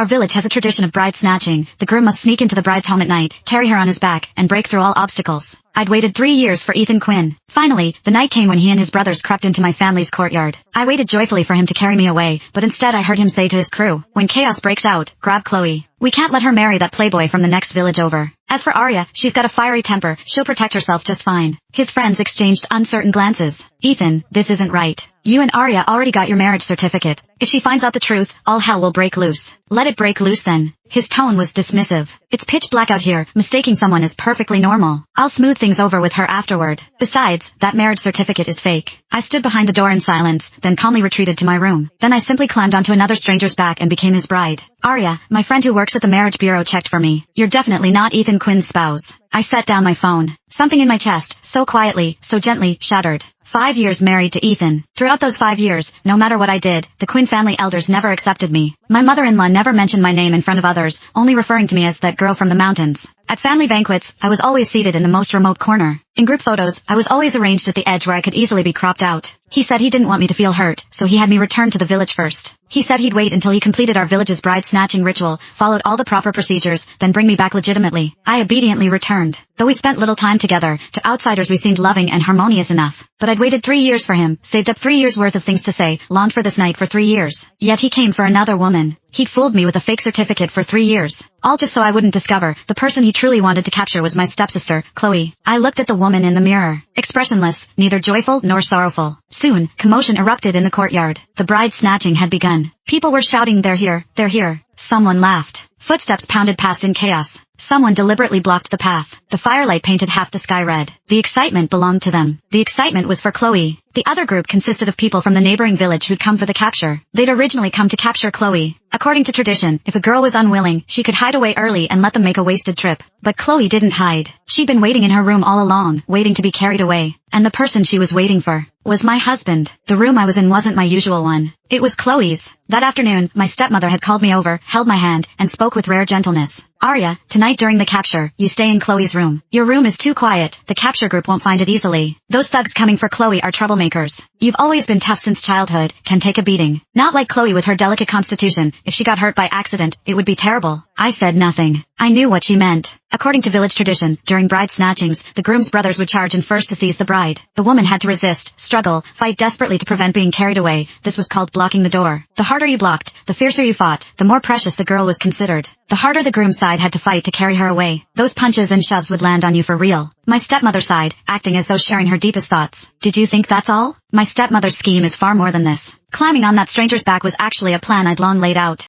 Our village has a tradition of bride snatching. The groom must sneak into the bride's home at night, carry her on his back, and break through all obstacles. I'd waited 3 years for Ethan Quinn. Finally, the night came when he and his brothers crept into my family's courtyard. I waited joyfully for him to carry me away, but instead I heard him say to his crew, "When chaos breaks out, grab Chloe. We can't let her marry that playboy from the next village over. As for Aria, she's got a fiery temper, she'll protect herself just fine." His friends exchanged uncertain glances. "Ethan, this isn't right. You and Aria already got your marriage certificate. If she finds out the truth, all hell will break loose. Let it break loose then." His tone was dismissive. "It's pitch black out here, mistaking someone is perfectly normal. I'll smooth things over with her afterward. Besides, that marriage certificate is fake." I stood behind the door in silence, then calmly retreated to my room. Then I simply climbed onto another stranger's back and became his bride. "Aria, my friend who works at the marriage bureau checked for me. You're definitely not Ethan Quinn's spouse." I set down my phone. Something in my chest, so quietly, so gently, shattered. 5 years married to Ethan. Throughout those 5 years, no matter what I did, the Quinn family elders never accepted me. My mother-in-law never mentioned my name in front of others, only referring to me as that girl from the mountains. At family banquets, I was always seated in the most remote corner. In group photos, I was always arranged at the edge where I could easily be cropped out. He said he didn't want me to feel hurt, so he had me return to the village first. He said he'd wait until he completed our village's bride snatching ritual, followed all the proper procedures, then bring me back legitimately. I obediently returned. Though we spent little time together, to outsiders we seemed loving and harmonious enough. But I'd waited 3 years for him, saved up 3 years worth of things to say, longed for this night for 3 years. Yet he came for another woman. He'd fooled me with a fake certificate for 3 years. All just so I wouldn't discover, the person he truly wanted to capture was my stepsister, Chloe. I looked at the woman in the mirror, expressionless, neither joyful nor sorrowful. Soon, commotion erupted in the courtyard. The bride snatching had begun. People were shouting, "They're here, they're here." Someone laughed. Footsteps pounded past in chaos. Someone deliberately blocked the path. The firelight painted half the sky red. The excitement belonged to them. The excitement was for Chloe. The other group consisted of people from the neighboring village who'd come for the capture. They'd originally come to capture Chloe. According to tradition, if a girl was unwilling, she could hide away early and let them make a wasted trip. But Chloe didn't hide. She'd been waiting in her room all along, waiting to be carried away. And the person she was waiting for was my husband. The room I was in wasn't my usual one. It was Chloe's. That afternoon, my stepmother had called me over, held my hand, and spoke with rare gentleness. "Aria, tonight during the capture, you stay in Chloe's room. Your room is too quiet, the capture group won't find it easily. Those thugs coming for Chloe are troublemakers. You've always been tough since childhood, can take a beating. Not like Chloe with her delicate constitution, if she got hurt by accident, it would be terrible." I said nothing. I knew what she meant. According to village tradition, during bride snatchings, the groom's brothers would charge in first to seize the bride. The woman had to resist, struggle, fight desperately to prevent being carried away. This was called blocking the door. The harder you blocked, the fiercer you fought, the more precious the girl was considered. The harder the groom's side had to fight to carry her away. Those punches and shoves would land on you for real. My stepmother sighed, acting as though sharing her deepest thoughts. "Did you think that's all? My stepmother's scheme is far more than this. Climbing on that stranger's back was actually a plan I'd long laid out.